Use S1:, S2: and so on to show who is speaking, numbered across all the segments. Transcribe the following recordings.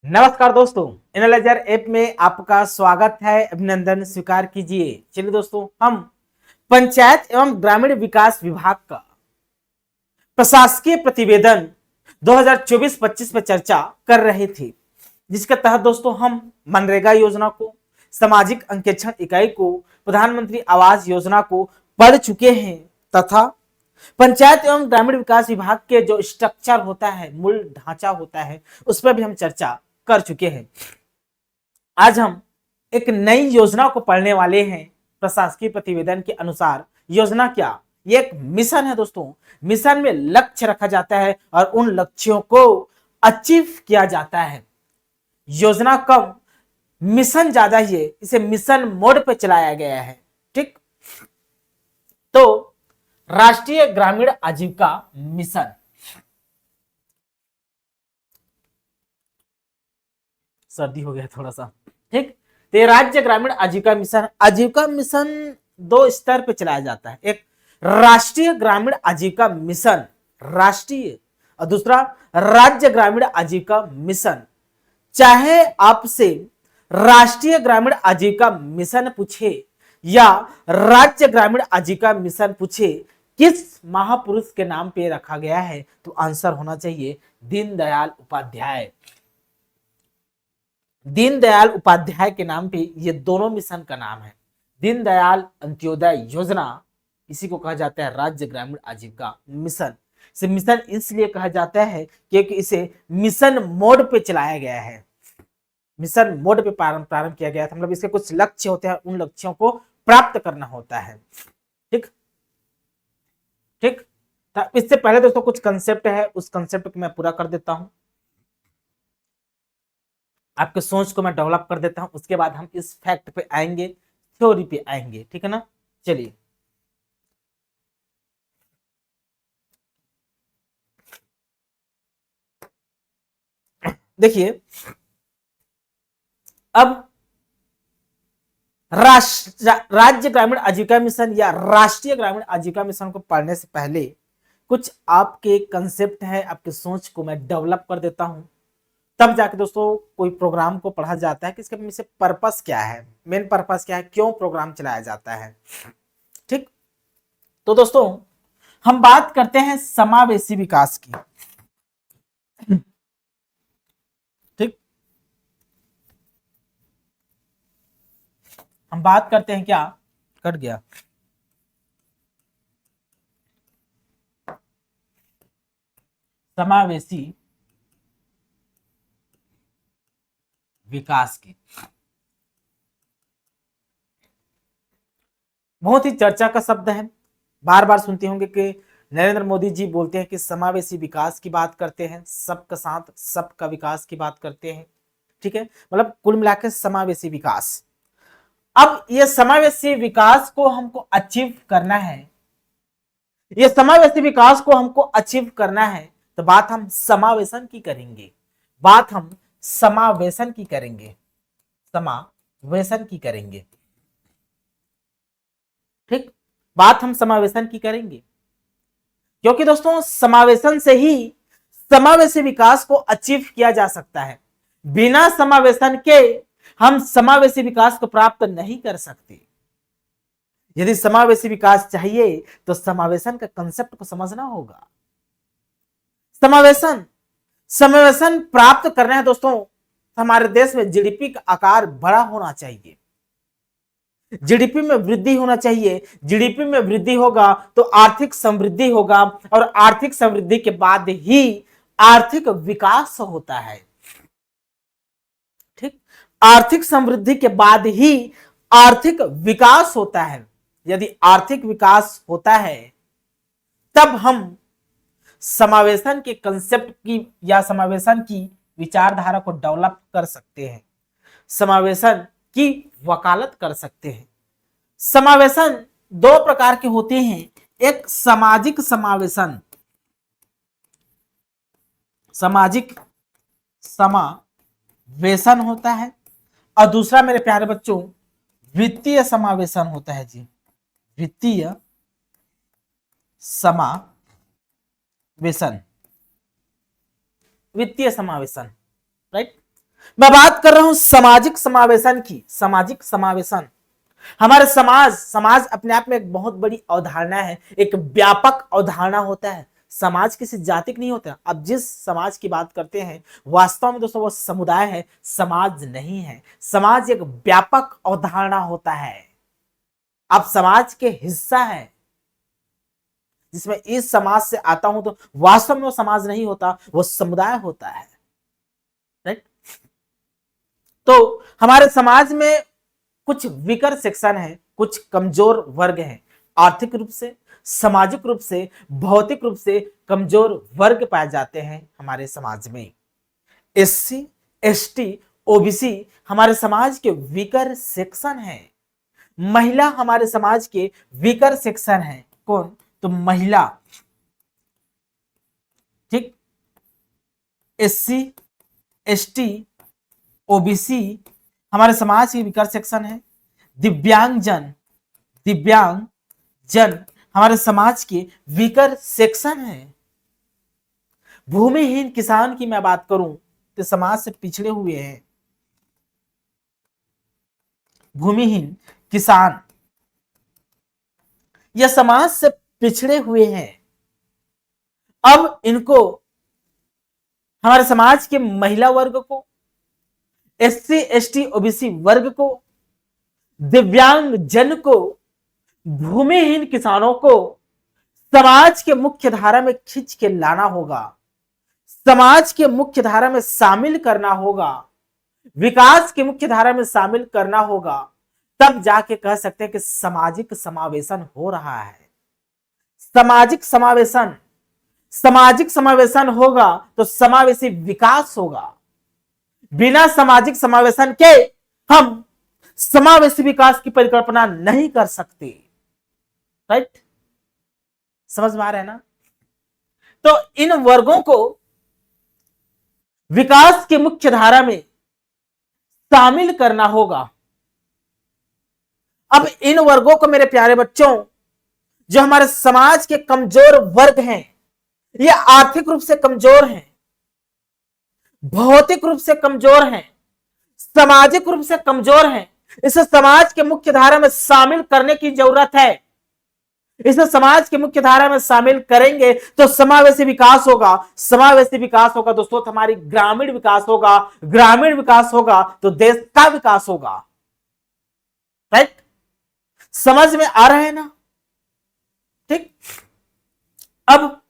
S1: नमस्कार दोस्तों, analyser app में आपका स्वागत है। अभिनंदन स्वीकार कीजिए। चलिए दोस्तों, हम पंचायत एवं ग्रामीण विकास विभाग का प्रशासकीय प्रतिवेदन 2024-25 पर चर्चा कर रहे थे, जिसके तहत दोस्तों हम मनरेगा योजना को, सामाजिक अंकेक्षण इकाई को, प्रधानमंत्री आवास योजना को पढ़ चुके हैं तथा पंचायत एवं ग्रामीण विकास विभाग के जो स्ट्रक्चर होता है, मूल ढांचा होता है, उस पर भी हम चर्चा कर चुके हैं। आज हम एक नई योजना को पढ़ने वाले हैं। प्रशासकीय प्रतिवेदन के अनुसार योजना क्या, ये एक मिशन है दोस्तों। मिशन में लक्ष्य रखा जाता है और उन लक्ष्यों को अचीव किया जाता है। योजना कम, मिशन ज्यादा ही है, इसे मिशन मोड पे चलाया गया है। ठीक, तो राष्ट्रीय ग्रामीण आजीविका मिशन, सर्दी हो गया थोड़ा सा। ठीक, तो राज्य ग्रामीण आजीविका मिशन दो स्तर पे चलाया जाता है। एक राष्ट्रीय ग्रामीण आजीविका मिशन, राष्ट्रीय, और दूसरा राज्य ग्रामीण आजीविका मिशन। चाहे आपसे राष्ट्रीय ग्रामीण आजीविका मिशन पूछे या राज्य ग्रामीण आजीविका मिशन पूछे, किस महापुरुष के नाम पे रखा गया है, तो आंसर होना चाहिए दीनदयाल उपाध्याय। दीनदयाल उपाध्याय के नाम पे ये दोनों मिशन का नाम है। दीनदयाल अंत्योदय योजना, इसी को कहा जाता है राज्य ग्रामीण आजीविका मिशन। इसे मिशन इसलिए कहा जाता है क्योंकि इसे मिशन मोड पे चलाया गया है। मिशन मोड पे प्रारंभ किया गया था, मतलब इसके कुछ लक्ष्य होते हैं, उन लक्ष्यों को प्राप्त करना होता है। ठीक ठीक, इससे पहले दोस्तों कुछ कंसेप्ट है, उस कंसेप्ट को मैं पूरा कर देता हूं, आपके सोच को मैं डेवलप कर देता हूं, उसके बाद हम इस फैक्ट पे आएंगे, थ्योरी पे आएंगे। ठीक है ना, चलिए। देखिए, अब राज्य ग्रामीण आजीविका मिशन या राष्ट्रीय ग्रामीण आजीविका मिशन को पढ़ने से पहले कुछ आपके कंसेप्ट है, आपके सोच को मैं डेवलप कर देता हूं, तब जाके दोस्तों कोई प्रोग्राम को पढ़ा जाता है कि इसके पीछे पर्पस क्या है, मेन पर्पस क्या है, क्यों प्रोग्राम चलाया जाता है। ठीक, तो दोस्तों हम बात करते हैं समावेशी विकास की। ठीक, हम बात करते हैं, क्या कट गया, समावेशी विकास की। बहुत ही चर्चा का शब्द है, बार बार सुनते होंगे कि नरेंद्र मोदी जी बोलते हैं कि समावेशी विकास की बात करते हैं, सबका साथ सबका विकास की बात करते हैं। ठीक है, मतलब कुल मिलाकर समावेशी विकास। अब ये समावेशी विकास को हमको अचीव करना है, ये समावेशी विकास को हमको अचीव करना है, तो बात हम समावेशन की करेंगे, बात हम समावेशन की करेंगे, समावेशन की करेंगे। ठीक, बात हम समावेशन की करेंगे, क्योंकि दोस्तों समावेशन से ही समावेशी विकास को अचीव किया जा सकता है। बिना समावेशन के हम समावेशी विकास को प्राप्त नहीं कर सकते। यदि समावेशी विकास चाहिए तो समावेशन का कंसेप्ट को समझना होगा। समावेशन समावेशन प्राप्त करना है दोस्तों, हमारे देश में जीडीपी का आकार बड़ा होना चाहिए, जीडीपी में वृद्धि होना चाहिए। जीडीपी में वृद्धि होगा तो आर्थिक समृद्धि होगा, और आर्थिक समृद्धि के बाद ही आर्थिक विकास होता है। ठीक, आर्थिक समृद्धि के बाद ही आर्थिक विकास होता है। यदि आर्थिक विकास होता है तब हम समावेशन के कंसेप्ट की या समावेशन की विचारधारा को डेवलप कर सकते हैं, समावेशन की वकालत कर सकते हैं। समावेशन दो प्रकार के होते हैं, एक सामाजिक समावेशन, सामाजिक समावेशन होता है, और दूसरा मेरे प्यारे बच्चों वित्तीय समावेशन होता है जी, वित्तीय समावेशन, वित्तीय समावेशन, राइट। मैं बात कर रहा हूं सामाजिक समावेशन की। सामाजिक समावेशन, हमारे समाज अपने आप में एक बहुत बड़ी अवधारणा है, एक व्यापक अवधारणा होता है। समाज किसी जाति का नहीं होता। अब जिस समाज की बात करते हैं वास्तव में दोस्तों वो समुदाय है, समाज नहीं है। समाज एक व्यापक अवधारणा होता है। आप समाज के हिस्सा है, जिसमें इस समाज से आता हूं तो वास्तव में वो समाज नहीं होता, वो समुदाय होता है। राइट। तो हमारे समाज में कुछ वीकर सेक्शन है, कुछ कमजोर वर्ग हैं। आर्थिक रूप से, सामाजिक रूप से, भौतिक रूप से कमजोर वर्ग पाए जाते हैं हमारे समाज में। एससी, एसटी, ओबीसी हमारे समाज के वीकर सेक्शन हैं। महिला हमारे समाज के वीकर सेक्शन हैं। कौन? तो महिला। ठीक। एससी, एसटी, ओबीसी हमारे समाज के वीकर सेक्शन है। दिव्यांगजन हमारे समाज के वीकर सेक्शन है। भूमिहीन किसान की मैं बात करूं तो समाज से पिछड़े हुए हैं। भूमिहीन किसान यह समाज से पिछड़े हुए हैं। अब इनको, हमारे समाज के महिला वर्ग को, एससी, एसटी, ओबीसी वर्ग को, दिव्यांग जन को, भूमिहीन किसानों को समाज के मुख्य धारा में खींच के लाना होगा, समाज के मुख्य धारा में शामिल करना होगा, विकास के मुख्य धारा में शामिल करना होगा। तब जाके कह सकते हैं कि सामाजिक समावेशन हो रहा है। सामाजिक समावेशन होगा तो समावेशी विकास होगा। बिना सामाजिक समावेशन के हम समावेशी विकास की परिकल्पना नहीं कर सकते। राइट। समझ में आ रहा है ना? तो इन वर्गों को विकास की मुख्य धारा में शामिल करना होगा। अब इन वर्गों को मेरे प्यारे बच्चों, जो हमारे समाज के कमजोर वर्ग हैं, ये आर्थिक रूप से कमजोर हैं, भौतिक रूप से कमजोर हैं, सामाजिक रूप से कमजोर हैं, इसे समाज के मुख्य धारा में शामिल करने की जरूरत है। इसे समाज की मुख्य धारा में शामिल करेंगे तो समावेशी विकास होगा। समावेशी विकास होगा दोस्तों तो हमारी ग्रामीण विकास होगा। ग्रामीण विकास होगा तो देश का विकास होगा। राइट। समझ में आ रहा है ना? ठीक। अब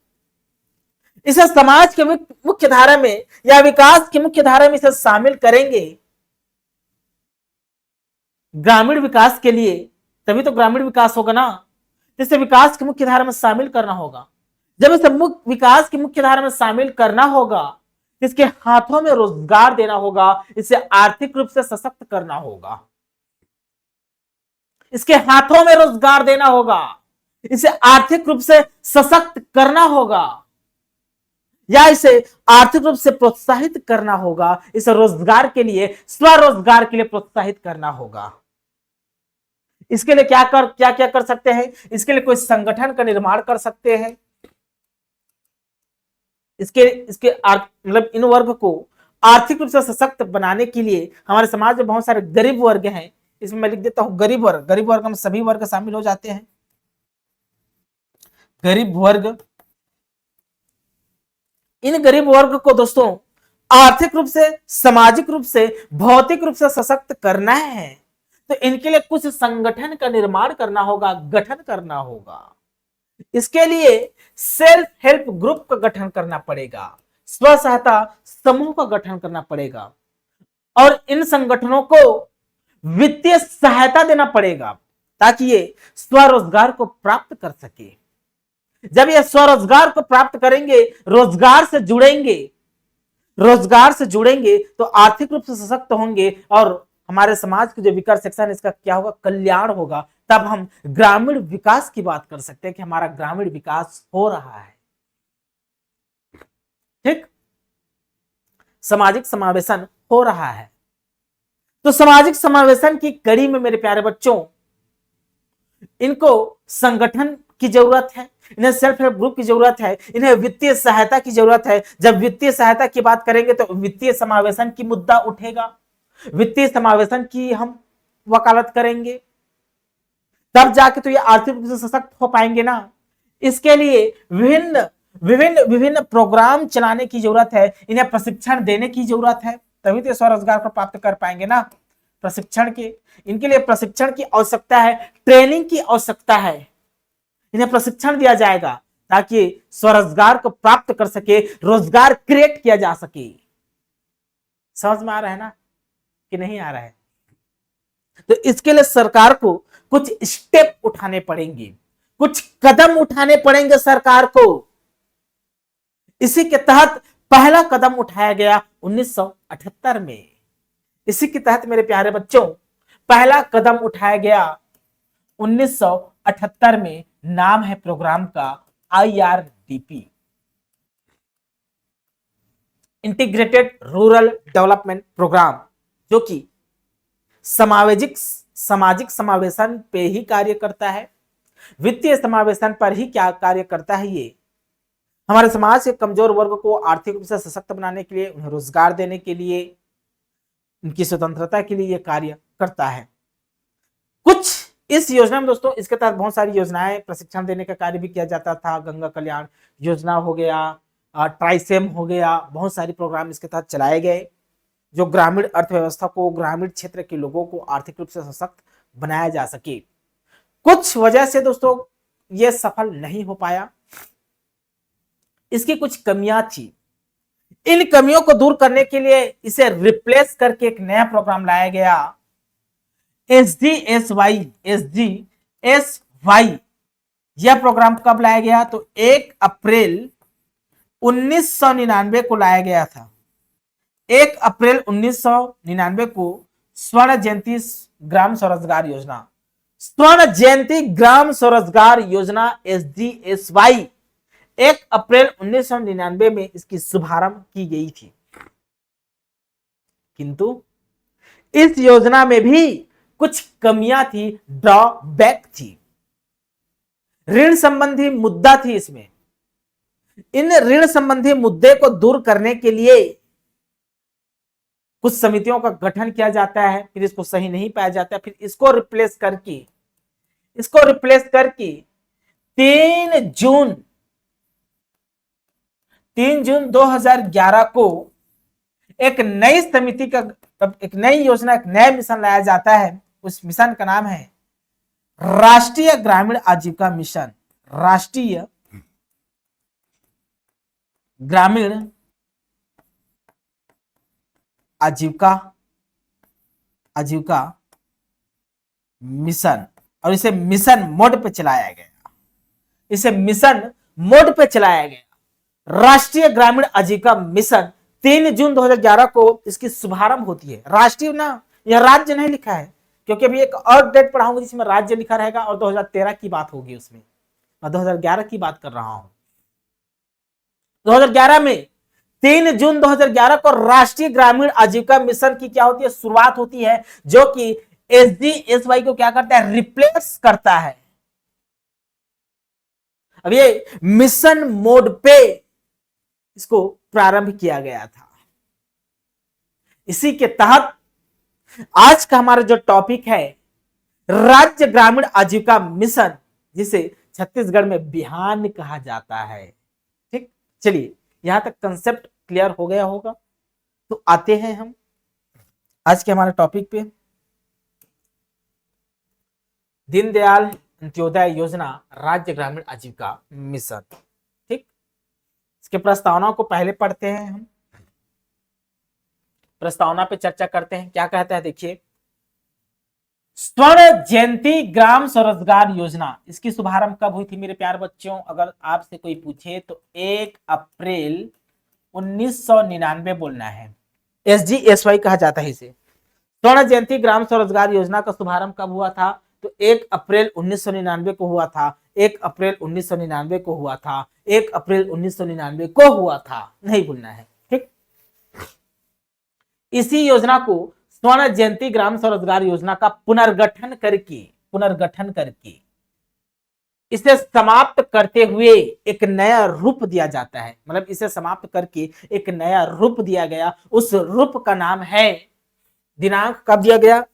S1: इसे समाज के मुख्य धारा में या विकास की मुख्य धारा में इसे शामिल करेंगे ग्रामीण विकास के लिए, तभी तो ग्रामीण विकास होगा ना। इसे विकास की मुख्य धारा में शामिल करना होगा। जब इसे विकास की मुख्य धारा में शामिल करना होगा, इसके हाथों में रोजगार देना होगा, इसे आर्थिक रूप से सशक्त करना होगा। इसके हाथों में रोजगार देना होगा, इसे आर्थिक रूप से सशक्त करना होगा, या इसे आर्थिक रूप से प्रोत्साहित करना होगा। इसे रोजगार के लिए, स्वरोजगार के लिए प्रोत्साहित करना होगा। इसके लिए क्या कर सकते हैं? इसके लिए कोई संगठन का निर्माण कर सकते हैं। इसके मतलब इन वर्ग को आर्थिक रूप से सशक्त बनाने के लिए हमारे समाज में बहुत सारे गरीब वर्ग हैं। इसमें मैं लिख देता हूं गरीब वर्ग में सभी वर्ग शामिल हो जाते हैं। गरीब वर्ग, इन गरीब वर्ग को दोस्तों आर्थिक रूप से, सामाजिक रूप से, भौतिक रूप से सशक्त करना है तो इनके लिए कुछ संगठन का निर्माण करना होगा, गठन करना होगा। इसके लिए सेल्फ हेल्प ग्रुप का गठन करना पड़ेगा, स्व सहायता समूह का गठन करना पड़ेगा, और इन संगठनों को वित्तीय सहायता देना पड़ेगा ताकि ये स्वरोजगार को प्राप्त कर सके। जब ये स्वरोजगार को प्राप्त करेंगे, रोजगार से जुड़ेंगे तो आर्थिक रूप से सशक्त होंगे और हमारे समाज के जो विकास सेक्शन, इसका क्या होगा? कल्याण होगा। तब हम ग्रामीण विकास की बात कर सकते हैं कि हमारा ग्रामीण विकास हो रहा है। ठीक। सामाजिक समावेशन हो रहा है। तो सामाजिक समावेशन की कड़ी में मेरे प्यारे बच्चों, इनको संगठन की जरूरत है, इन्हें सेल्फ हेल्प ग्रुप की जरूरत है, इन्हें वित्तीय सहायता की जरूरत है। जब वित्तीय सहायता की बात करेंगे तो वित्तीय समावेशन की मुद्दा उठेगा, वित्तीय समावेशन की हम वकालत करेंगे, तब जाके तो ये आर्थिक रूप से सशक्त हो पाएंगे ना। इसके लिए विभिन्न विभिन्न विभिन्न प्रोग्राम चलाने की जरूरत है, इन्हें प्रशिक्षण देने की जरूरत है, तभी तो स्वरोजगार को प्राप्त कर पाएंगे ना। प्रशिक्षण के इनके लिए प्रशिक्षण की आवश्यकता है, ट्रेनिंग की आवश्यकता है, इन्हें प्रशिक्षण दिया जाएगा ताकि स्वरोजगार को प्राप्त कर सके, रोजगार क्रिएट किया जा सके। समझ में आ रहा है ना कि नहीं आ रहा है? तो इसके लिए सरकार को कुछ स्टेप उठाने पड़ेंगे, कुछ कदम उठाने पड़ेंगे सरकार को। इसी के तहत पहला कदम उठाया गया 1978 में। इसी के तहत मेरे प्यारे बच्चों पहला कदम उठाया गया 1978 में। नाम है प्रोग्राम का IRDP, integrated rural development program, जो कि सामाजिक समावेशन पे ही कार्य करता है, वित्तीय समावेशन पर ही क्या कार्य करता है। ये हमारे समाज के कमजोर वर्ग को आर्थिक रूप से सशक्त बनाने के लिए, उन्हें रोजगार देने के लिए, उनकी स्वतंत्रता के लिए यह कार्य करता है। कुछ इस योजना में दोस्तों, इसके तहत बहुत सारी योजनाएं, प्रशिक्षण देने का कार्य भी किया जाता था। गंगा कल्याण योजना हो गया, ट्राइसेम हो गया, बहुत सारी प्रोग्राम इसके तहत चलाए गए जो ग्रामीण अर्थव्यवस्था को, ग्रामीण क्षेत्र के लोगों को आर्थिक रूप से सशक्त बनाया जा सके। कुछ वजह से दोस्तों यह सफल नहीं हो पाया, इसकी कुछ कमियां थी। इन कमियों को दूर करने के लिए इसे रिप्लेस करके एक नया प्रोग्राम लाया गया, SGSY। यह प्रोग्राम कब लाया गया? तो 1 अप्रैल 1999 को लाया गया था। 1 अप्रैल 1999 को स्वर्ण जयंती ग्राम स्वरोजगार योजना, स्वर्ण जयंती ग्राम स्वरोजगार योजना SGSY 1 अप्रैल 1999 में इसकी शुभारंभ की गई थी। किंतु इस योजना में भी कुछ कमियां थी, ड्रॉबैक थी, ऋण संबंधी मुद्दा थी इसमें। इन ऋण संबंधी मुद्दे को दूर करने के लिए कुछ समितियों का गठन किया जाता है, फिर इसको सही नहीं पाया जाता है, फिर इसको रिप्लेस करके 3 जून 2011 को एक नई समिति का, एक नई योजना, एक नया मिशन लाया जाता है। उस मिशन का नाम है राष्ट्रीय ग्रामीण आजीविका मिशन। राष्ट्रीय ग्रामीण आजीविका मिशन, और इसे मिशन मोड पे चलाया गया। राष्ट्रीय ग्रामीण आजीविका मिशन 3 जून 2011 को इसकी शुभारंभ होती है। राष्ट्रीय ना, यह राज्य नहीं लिखा है, क्योंकि अभी एक और डेट पढ़ाऊंगी जिसमें राज्य लिखा रहेगा और 2013 की बात होगी, उसमें मैं 2011 की बात कर रहा हूं। 2011 में 3 जून 2011 को राष्ट्रीय ग्रामीण आजीविका मिशन की क्या होती है? शुरुआत होती है, जो कि SGSY को क्या करता है? रिप्लेस करता है। अब ये मिशन मोड पे इसको प्रारंभ किया गया था। इसी के तहत आज का हमारा जो टॉपिक है, राज्य ग्रामीण आजीविका मिशन, जिसे छत्तीसगढ़ में बिहान कहा जाता है। ठीक, चलिए यहां तक कंसेप्ट क्लियर हो गया होगा। तो आते हैं हम आज के हमारे टॉपिक पे। दीनदयाल अंत्योदय योजना राज्य ग्रामीण आजीविका मिशन। ठीक, इसके प्रस्तावना को पहले पढ़ते हैं हम, प्रस्तावना पे चर्चा करते हैं। क्या कहता है देखिए, स्वर्ण जयंती ग्राम स्वरोजगार योजना, इसकी शुभारंभ कब हुई थी मेरे प्यार बच्चों? अगर आपसे कोई पूछे तो 1 अप्रैल 1999 बोलना है। SGSY कहा जाता है इसे। स्वर्ण जयंती ग्राम स्वरोजगार योजना का शुभारंभ कब हुआ था? तो 1 अप्रैल 1999 को हुआ था। 1 अप्रैल 1999 को हुआ था। 1 अप्रैल 1999 को हुआ था, नहीं भूलना है। ठीक, इसी योजना को स्वर्ण जयंती ग्राम स्वरोजगार योजना का पुनर्गठन करके इसे समाप्त करते हुए एक नया रूप दिया जाता है, मतलब इसे समाप्त करके एक नया रूप दिया गया। उस रूप का नाम है, दिनांक कब दिया गया,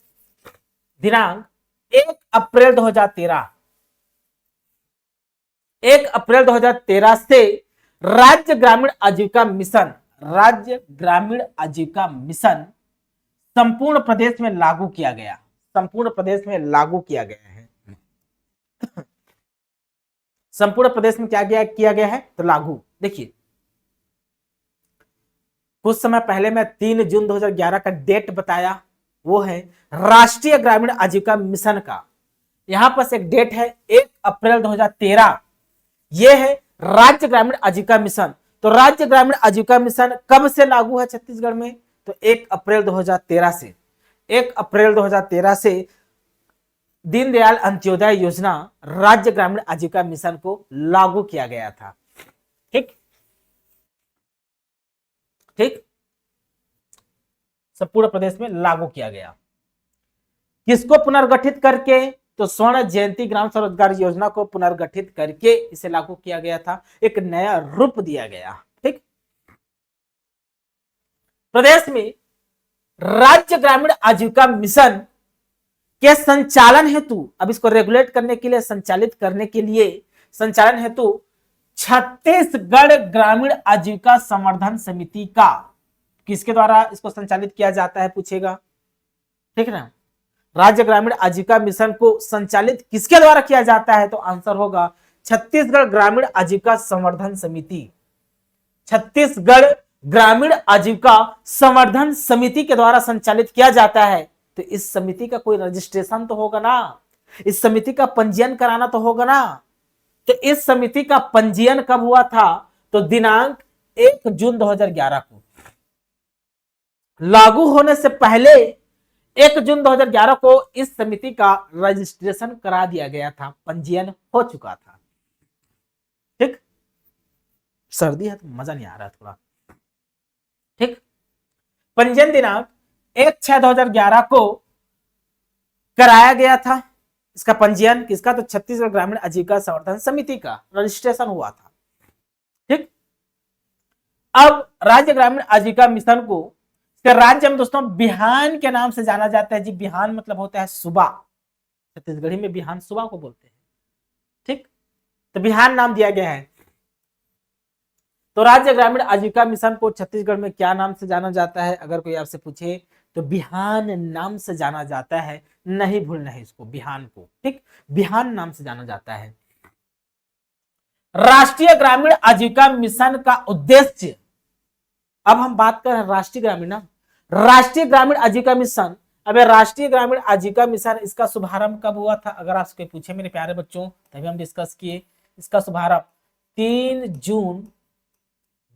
S1: दिनांक 1 अप्रैल 2013। 1 अप्रैल 2013 से राज्य ग्रामीण आजीविका मिशन, राज्य ग्रामीण आजीविका मिशन संपूर्ण प्रदेश में लागू किया गया, संपूर्ण प्रदेश में लागू किया गया है। संपूर्ण प्रदेश में क्या किया गया है, तो लागू। देखिए कुछ समय पहले मैं 3 जून 2011 का डेट बताया, वो है राष्ट्रीय ग्रामीण आजीविका मिशन का। यहां पर एक डेट है 1 अप्रैल 2013, यह है राज्य ग्रामीण आजीविका मिशन। तो राज्य ग्रामीण आजीविका मिशन कब से लागू है छत्तीसगढ़ में, तो 1 अप्रैल 2013 से। 1 अप्रैल 2013 से दीनदयाल अंत्योदय योजना राज्य ग्रामीण आजीविका मिशन को लागू किया गया था। ठीक ठीक, सब पूरे प्रदेश में लागू किया गया। किसको पुनर्गठित करके, तो स्वर्ण जयंती ग्राम स्वरोजगार योजना को पुनर्गठित करके इसे लागू किया गया था, एक नया रूप दिया गया। ठीक, प्रदेश में राज्य ग्रामीण आजीविका मिशन के संचालन हेतु, अब इसको रेगुलेट करने के लिए, संचालित करने के लिए, संचालन हेतु छत्तीसगढ़ ग्रामीण आजीविका संवर्धन समिति का, किसके द्वारा इसको संचालित किया जाता है पूछेगा, ठीक है ना। राज्य ग्रामीण आजीविका मिशन को संचालित किसके द्वारा किया जाता है, तो आंसर होगा छत्तीसगढ़ ग्रामीण आजीविका संवर्धन समिति। छत्तीसगढ़ ग्रामीण आजीविका संवर्धन समिति के द्वारा संचालित किया जाता है। तो इस समिति का कोई रजिस्ट्रेशन तो होगा ना, इस समिति का पंजीयन कराना तो होगा ना। तो इस समिति का पंजीयन कब हुआ था, तो दिनांक 1 जून 2011 को। लागू होने से पहले 1 जून 2011 को इस समिति का रजिस्ट्रेशन करा दिया गया था, पंजीयन हो चुका था। ठीक, सर्दी है तो मजा नहीं आ रहा थोड़ा। ठीक, पंजीयन दिनांक 1/6/2011 को कराया गया था। इसका पंजीयन किसका, तो छत्तीसगढ़ ग्रामीण आजीविका संवर्धन समिति का रजिस्ट्रेशन हुआ था। ठीक, अब राज्य ग्रामीण आजीविका मिशन को राज्य में दोस्तों बिहान के नाम से जाना जाता है जी। बिहान मतलब होता है सुबह, छत्तीसगढ़ी में बिहान सुबह को बोलते हैं। ठीक, तो बिहान नाम दिया गया है। तो राज्य ग्रामीण आजीविका मिशन को छत्तीसगढ़ में क्या नाम से जाना जाता है, अगर कोई आपसे पूछे तो बिहान नाम से जाना जाता है, नहीं भूलना है इसको, बिहान को। ठीक, बिहान नाम से जाना जाता है। राष्ट्रीय ग्रामीण आजीविका मिशन का उद्देश्य, अब हम बात कर रहे हैं राष्ट्रीय ग्रामीण, राष्ट्रीय ग्रामीण आजीविका मिशन। अब राष्ट्रीय ग्रामीण आजीविका मिशन, इसका शुभारंभ कब हुआ था, अगर आपसे पूछे मेरे प्यारे बच्चों, तभी हम डिस्कस किए। इसका शुभारंभ 3 जून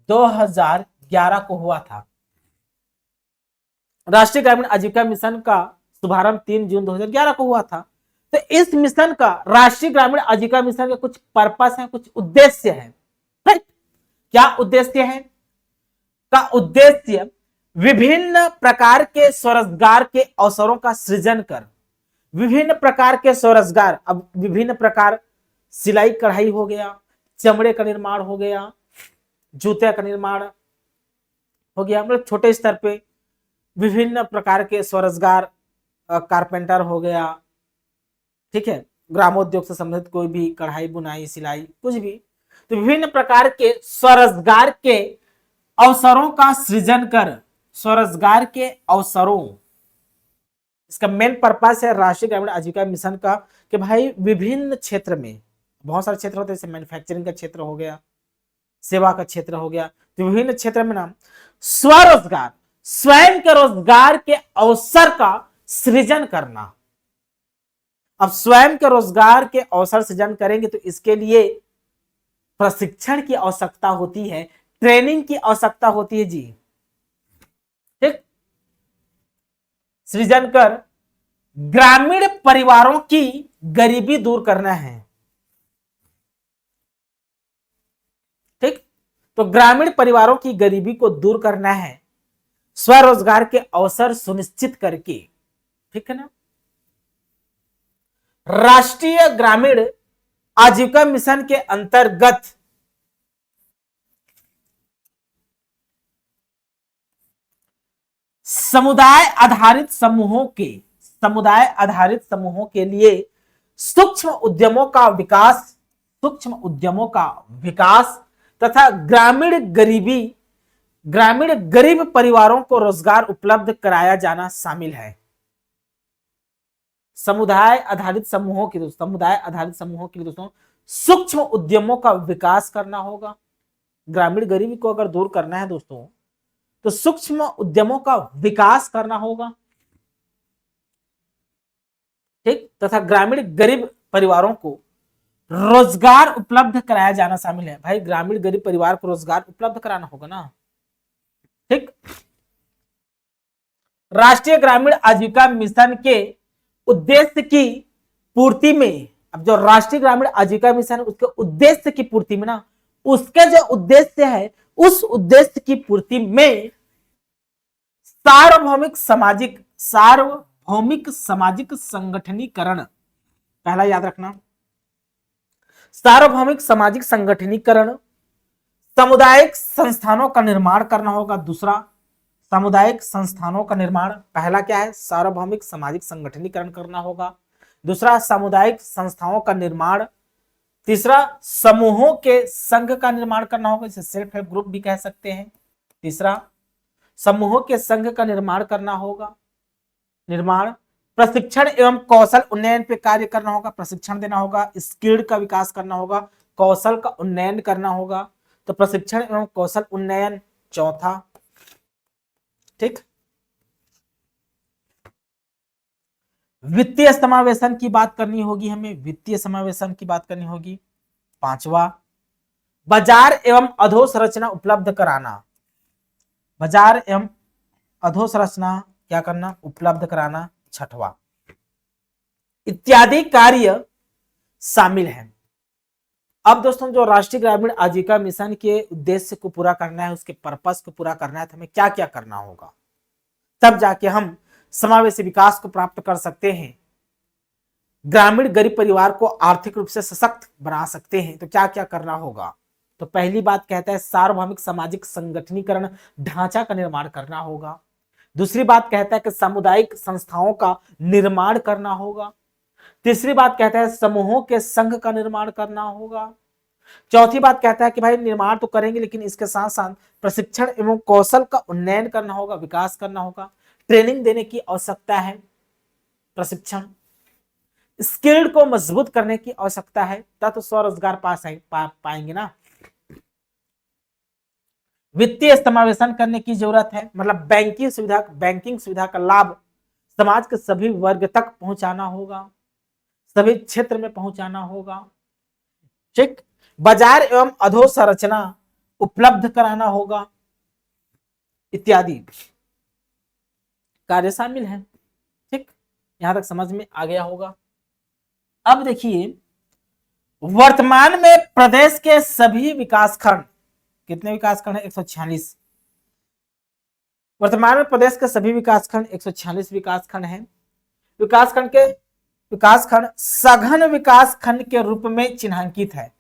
S1: 2011 को हुआ था। राष्ट्रीय ग्रामीण आजीविका मिशन का शुभारंभ 3 जून 2011 को हुआ था। तो इस मिशन का, राष्ट्रीय ग्रामीण आजीविका मिशन के कुछ पर्पस है, कुछ उद्देश्य है। क्या उद्देश्य है, का उद्देश्य विभिन्न प्रकार के स्वरोजगार के अवसरों का सृजन कर, विभिन्न प्रकार के स्वरोजगार, अब विभिन्न प्रकार, सिलाई कढ़ाई हो गया, चमड़े का निर्माण हो गया, जूते का निर्माण हो गया, मतलब छोटे स्तर पे विभिन्न प्रकार के स्वरोजगार, कारपेंटर हो गया, ठीक है, ग्रामोद्योग से संबंधित कोई भी कढ़ाई बुनाई सिलाई कुछ भी, तो विभिन्न प्रकार के स्वरोजगार के अवसरों का सृजन कर, स्वरोजगार के अवसरों, इसका मेन पर्पस है राष्ट्रीय ग्रामीण आजीविका मिशन का, कि भाई विभिन्न क्षेत्र में, बहुत सारे क्षेत्र होते हैं, जैसे मैन्युफैक्चरिंग का क्षेत्र हो गया, सेवा का क्षेत्र हो गया, तो विभिन्न क्षेत्र में ना स्वरोजगार, स्वयं के रोजगार के अवसर का सृजन करना। अब स्वयं के रोजगार के अवसर सृजन करेंगे तो इसके लिए प्रशिक्षण की आवश्यकता होती है, ट्रेनिंग की आवश्यकता होती है जी। ठीक, सृजन कर ग्रामीण परिवारों की गरीबी दूर करना है। ठीक, तो ग्रामीण परिवारों की गरीबी को दूर करना है स्वरोजगार के अवसर सुनिश्चित करके। ठीक है ना। राष्ट्रीय ग्रामीण आजीविका मिशन के अंतर्गत समुदाय आधारित समूहों के लिए सूक्ष्म उद्यमों का विकास तथा ग्रामीण गरीब परिवारों को रोजगार उपलब्ध कराया जाना शामिल है। समुदाय आधारित समूहों के लिए दोस्तों सूक्ष्म उद्यमों का विकास करना होगा। ग्रामीण गरीबी को अगर दूर करना है दोस्तों तो सूक्ष्म उद्यमों का विकास करना होगा, ठीक, तथा ग्रामीण गरीब परिवारों को रोजगार उपलब्ध कराया जाना शामिल है। भाई ग्रामीण गरीब परिवार को रोजगार उपलब्ध कराना होगा ना, ठीक। राष्ट्रीय ग्रामीण आजीविका मिशन के उद्देश्य की पूर्ति में, अब जो राष्ट्रीय ग्रामीण आजीविका मिशन उसके उद्देश्य की पूर्ति में ना, उसके जो उद्देश्य है उस उद्देश्य की पूर्ति में सार्वभौमिक सामाजिक संगठनीकरण, पहला याद रखना, सार्वभौमिक सामाजिक संगठनीकरण, सामुदायिक संस्थानों का निर्माण करना होगा। दूसरा सामुदायिक संस्थानों का निर्माण, पहला क्या है, सार्वभौमिक सामाजिक संगठनीकरण करना होगा। दूसरा सामुदायिक संस्थाओं का निर्माण। तीसरा समूहों के संघ का निर्माण करना होगा, जिसे सेल्फ हेल्प ग्रुप भी कह सकते हैं। तीसरा समूहों के संघ का निर्माण करना होगा। प्रशिक्षण एवं कौशल उन्नयन पे कार्य करना होगा, प्रशिक्षण देना होगा, स्किल का विकास करना होगा, कौशल का उन्नयन करना होगा। तो प्रशिक्षण एवं कौशल उन्नयन चौथा, ठीक। वित्तीय समावेशन की बात करनी होगी, हमें वित्तीय समावेशन की बात करनी होगी। पांचवा बाजार एवं अधोसंरचना उपलब्ध कराना, बाजार एवं अधोसंरचना क्या करना, उपलब्ध कराना। छठवा इत्यादि कार्य शामिल है। अब दोस्तों जो राष्ट्रीय ग्रामीण आजीविका मिशन के उद्देश्य को पूरा करना है, उसके पर्पस को पूरा करना है, तो हमें क्या क्या करना होगा, तब जाके हम समावेशी विकास को प्राप्त कर सकते हैं, ग्रामीण गरीब परिवार को आर्थिक रूप से सशक्त बना सकते हैं। तो क्या क्या करना होगा, तो पहली बात कहता है सार्वभौमिक सामाजिक संगठनीकरण ढांचा का निर्माण करना होगा। दूसरी बात कहता है कि सामुदायिक संस्थाओं का निर्माण करना होगा। तीसरी बात कहता है समूहों के संघ का निर्माण करना होगा। चौथी बात कहता है कि भाई निर्माण तो करेंगे लेकिन इसके साथ साथ प्रशिक्षण एवं कौशल का उन्नयन करना होगा, विकास करना होगा, ट्रेनिंग देने की आवश्यकता है, प्रशिक्षण स्किल्ड को मजबूत करने की आवश्यकता है, तब तो स्वरोजगार पाएंगे ना। वित्तीय समावेशन करने की जरूरत है, मतलब बैंकिंग सुविधा का लाभ समाज के सभी वर्ग तक पहुंचाना होगा, सभी क्षेत्र में पहुंचाना होगा, ठीक। बाजार एवं अधोसंरचना उपलब्ध कराना होगा, इत्यादि कार्य शामिल है, ठीक। यहां तक समझ में आ गया होगा। अब देखिए वर्तमान में प्रदेश के सभी विकासखंड, कितने विकासखंड है, 146। वर्तमान में प्रदेश के सभी विकासखंड 146 विकासखंड हैं। विकासखंड सघन विकासखंड के रूप में चिन्हांकित है,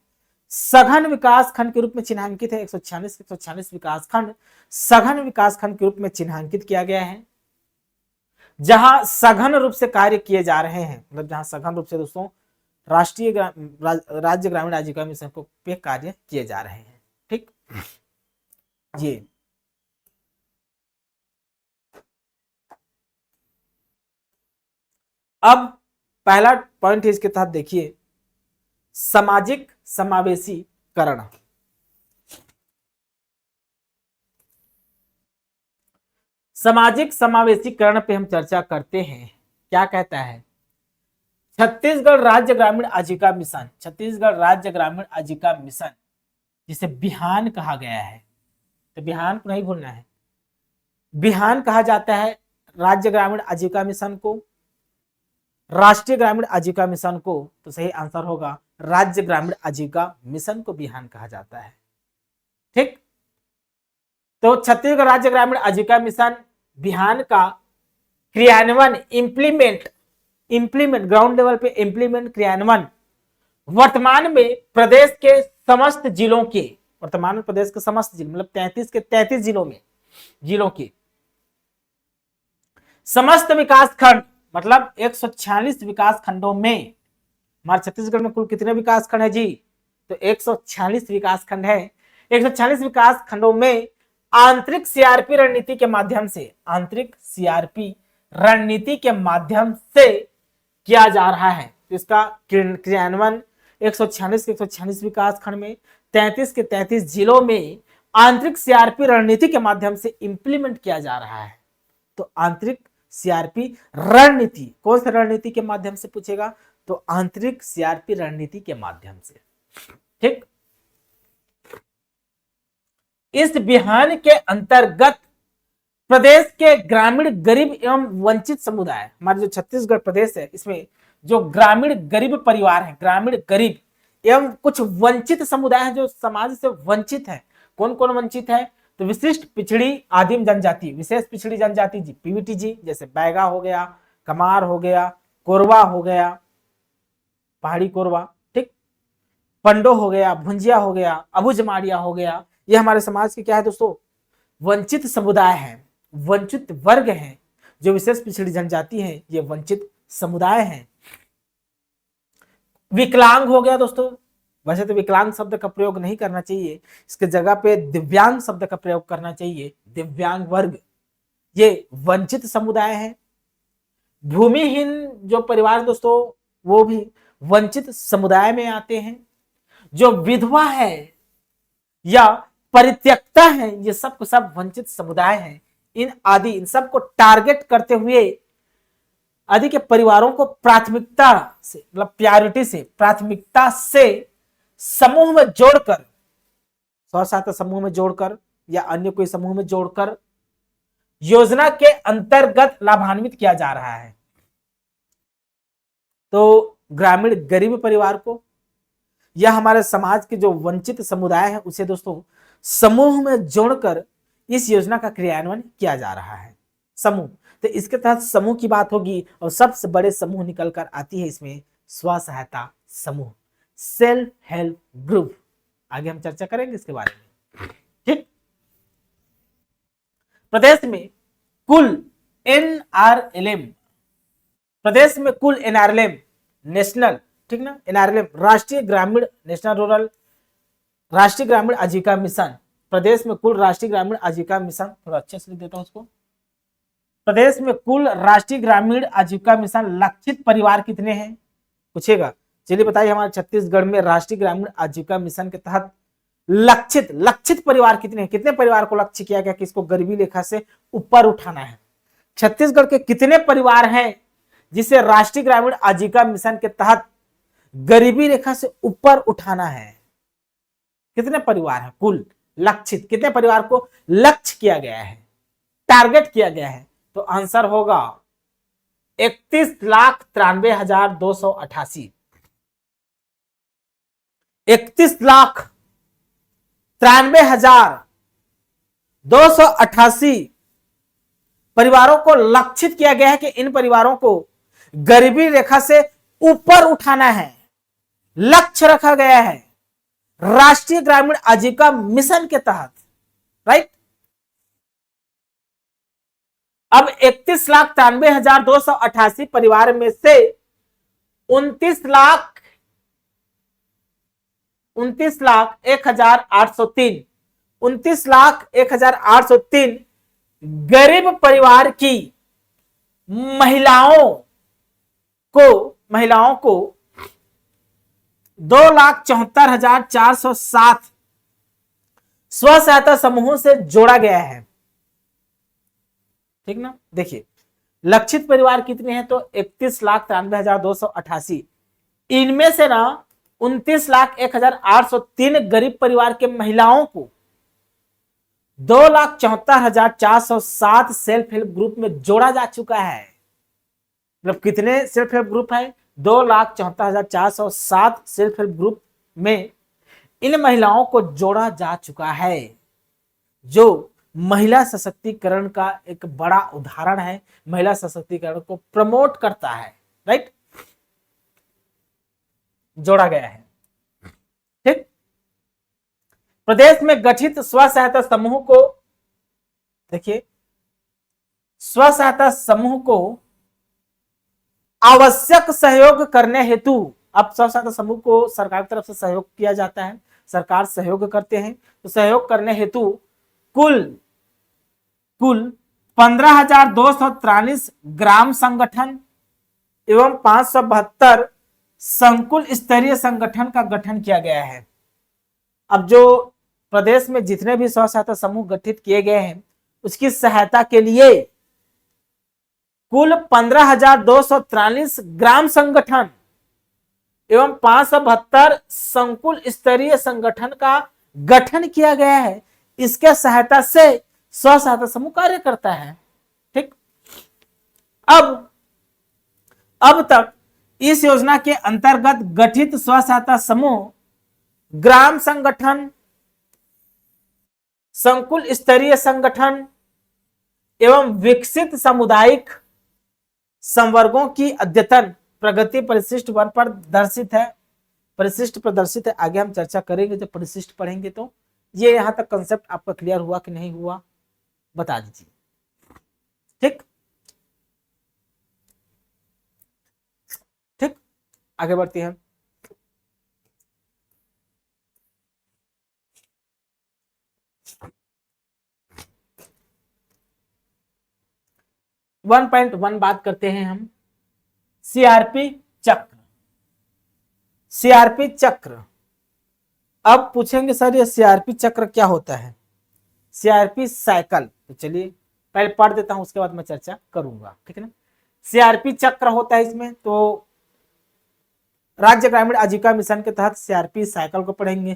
S1: सघन विकासखंड के रूप में चिन्हांकित है। 146 विकासखंड सघन विकासखंड के रूप में चिन्हांकित किया गया है, जहां सघन रूप से कार्य किए जा रहे हैं, मतलब जहां सघन रूप से दोस्तों राज्य ग्रामीण आजीविका मिशन को पे कार्य किए जा रहे हैं, ठीक। जी अब पहला पॉइंट है इसके तहत देखिए सामाजिक समावेशीकरण। सामाजिक समावेशीकरण पे हम चर्चा करते हैं। क्या कहता है छत्तीसगढ़ राज्य ग्रामीण आजीविका मिशन, छत्तीसगढ़ राज्य ग्रामीण आजीविका मिशन जिसे बिहान कहा गया है, तो बिहान को नहीं भूलना है, बिहान कहा जाता है राज्य ग्रामीण आजीविका मिशन को, राष्ट्रीय ग्रामीण आजीविका मिशन को, तो सही आंसर होगा राज्य ग्रामीण आजीविका मिशन को बिहान कहा जाता है, ठीक। तो छत्तीसगढ़ राज्य ग्रामीण आजीविका मिशन बिहान का क्रियान्वयन इम्प्लीमेंट ग्राउंड लेवल पे इम्प्लीमेंट क्रियान्वयन वर्तमान में प्रदेश के समस्त जिलों के, वर्तमान में प्रदेश के समस्त जिले मतलब 33 के 33 जिलों के समस्त विकास खंड मतलब 146 विकास खंडों में, हमारे छत्तीसगढ़ में कुल कितने विकास खंड है जी, तो 146 विकास खंड है। 146 विकास खंडों में आंतरिक सीआरपी रणनीति के माध्यम से, आंतरिक सीआरपी रणनीति के माध्यम से किया जा रहा है। तो इसका क्रियान्वयन 146 विकास खंड में 33 के 33 जिलों में आंतरिक सीआरपी रणनीति के माध्यम से इंप्लीमेंट किया जा रहा है। तो आंतरिक सीआरपी रणनीति, कौन सी रणनीति के माध्यम से पूछेगा, तो आंतरिक सीआरपी रणनीति के माध्यम से। ठीक, इस अभियान के अंतर्गत प्रदेश के ग्रामीण गरीब एवं वंचित समुदाय, हमारे जो छत्तीसगढ़ प्रदेश है इसमें जो ग्रामीण गरीब परिवार है, ग्रामीण गरीब एवं कुछ वंचित समुदाय है जो समाज से वंचित है। कौन कौन वंचित है, तो विशिष्ट पिछड़ी आदिम जनजाति, विशेष पिछड़ी जनजाति जी, पीवीटी जी, जैसे बैगा हो गया, कमार हो गया, कोरवा हो गया, पहाड़ी कोरवा, ठीक, पंडो हो गया, भुंजिया हो गया, अबुझमाड़िया हो गया, ये हमारे समाज के क्या है दोस्तों, वंचित समुदाय है, वंचित वर्ग है। जो विशेष पिछड़ी जनजाति है ये वंचित समुदाय है। विकलांग हो गया दोस्तों, वैसे तो विकलांग शब्द का प्रयोग नहीं करना चाहिए, इसके जगह पे दिव्यांग शब्द का प्रयोग करना चाहिए। दिव्यांग वर्ग ये वंचित समुदाय है। भूमिहीन जो परिवार दोस्तों वो भी वंचित समुदाय में आते हैं। जो विधवा है या परित्यक्ता है ये सब सब वंचित समुदाय है। इन सब को टारगेट करते हुए आदि के परिवारों को प्राथमिकता से मतलब प्रायोरिटी से, प्राथमिकता से समूह में जोड़कर, स्व सहायता समूह में जोड़कर या अन्य कोई समूह में जोड़कर योजना के अंतर्गत लाभान्वित किया जा रहा है। तो ग्रामीण गरीब परिवार को या हमारे समाज के जो वंचित समुदाय है उसे दोस्तों समूह में जोड़कर इस योजना का क्रियान्वयन किया जा रहा है। समूह, तो इसके तहत समूह की बात होगी और सबसे बड़े समूह निकल कर आती है इसमें स्व सहायता समूह, सेल्फ हेल्प ग्रुप। आगे हम चर्चा करेंगे इसके बारे में। ठीक, प्रदेश में कुल एनआरएलएम, प्रदेश में कुल एनआरएलएम नेशनल, ठीक ना, एनआरएलएम राष्ट्रीय ग्रामीण, नेशनल रूरल राष्ट्रीय ग्रामीण आजीविका मिशन, प्रदेश में कुल राष्ट्रीय ग्रामीण आजीविका मिशन, थोड़ा अच्छे से लिख देता हूं उसको, प्रदेश में कुल राष्ट्रीय ग्रामीण आजीविका मिशन लक्षित परिवार कितने हैं पूछेगा। चलिए बताइए, हमारे छत्तीसगढ़ में राष्ट्रीय ग्रामीण आजीविका मिशन के तहत लक्षित परिवार कितने हैं, कितने परिवार को लक्ष्य किया गया कि इसको गरीबी रेखा से ऊपर उठाना है। छत्तीसगढ़ के कितने परिवार हैं जिसे राष्ट्रीय ग्रामीण आजीविका मिशन के तहत गरीबी रेखा से ऊपर उठाना है, कितने परिवार है कुल लक्षित, कितने परिवार को लक्ष्य किया गया है, टारगेट किया गया है, तो आंसर होगा 31,93,288, 31,93,288 परिवारों को लक्षित किया गया है कि इन परिवारों को गरीबी रेखा से ऊपर उठाना है, लक्ष्य रखा गया है राष्ट्रीय ग्रामीण आजीविका मिशन के तहत, राइट। अब 31,93,288 परिवार में से 29,01,803 गरीब परिवार की महिलाओं को 2,74,407 स्व सहायता समूहों से जोड़ा गया है, ठीक ना। देखिए लक्षित परिवार कितने हैं, तो 31,93,288, इनमें से ना 29,01,803 गरीब परिवार के महिलाओं को 2,74,407 सेल्फ हेल्प ग्रुप में जोड़ा जा चुका है। मतलब कितने सेल्फ हेल्प ग्रुप है, 2,74,407 सेल्फ हेल्प ग्रुप में इन महिलाओं को जोड़ा जा चुका है, जो महिला सशक्तिकरण का एक बड़ा उदाहरण है, महिला सशक्तिकरण को प्रमोट करता है, राइट। जोड़ा गया है। ठीक, प्रदेश में गठित स्व सहायता समूह को, देखिए स्व सहायता समूह को आवश्यक सहयोग करने हेतु, अब स्व सहायता समूह को सरकार की तरफ से सहयोग किया जाता है, सरकार सहयोग करते हैं, तो सहयोग करने हेतु कुल कुल 15,243 ग्राम संगठन एवं 572 संकुल स्तरीय संगठन का गठन किया गया है। अब जो प्रदेश में जितने भी स्व सहायता समूह गठित किए गए हैं उसकी सहायता के लिए कुल 15,243 ग्राम संगठन एवं 572 संकुल स्तरीय संगठन का गठन किया गया है। इसके सहायता से स्व सहायता समूह कार्य करता है। ठीक, अब तक इस योजना के अंतर्गत गठित स्व सहायता समूह ग्राम संगठन, संकुल स्तरीय संगठन एवं विकसित सामुदायिक संवर्गों की अद्यतन प्रगति परिशिष्ट वन पर दर्शित है, परिशिष्ट प्रदर्शित है। आगे हम चर्चा करेंगे जब परिशिष्ट पढ़ेंगे। तो ये यहां तक कंसेप्ट आपका क्लियर हुआ कि नहीं हुआ, बता दीजिए। ठीक, ठीक, आगे बढ़ते हैं। वन पॉइंट वन बात करते हैं हम, सीआरपी चक्र। सीआरपी चक्र, अब पूछेंगे सर ये सीआरपी चक्र क्या होता है? सीआरपी साइकिल, तो चलिए पहले पढ़ देता हूं उसके बाद मैं चर्चा करूंगा। ठीक है ना, सीआरपी चक्र होता है इसमें, तो राज्य ग्रामीण आजीविका मिशन के तहत सीआरपी साइकिल को पढ़ेंगे।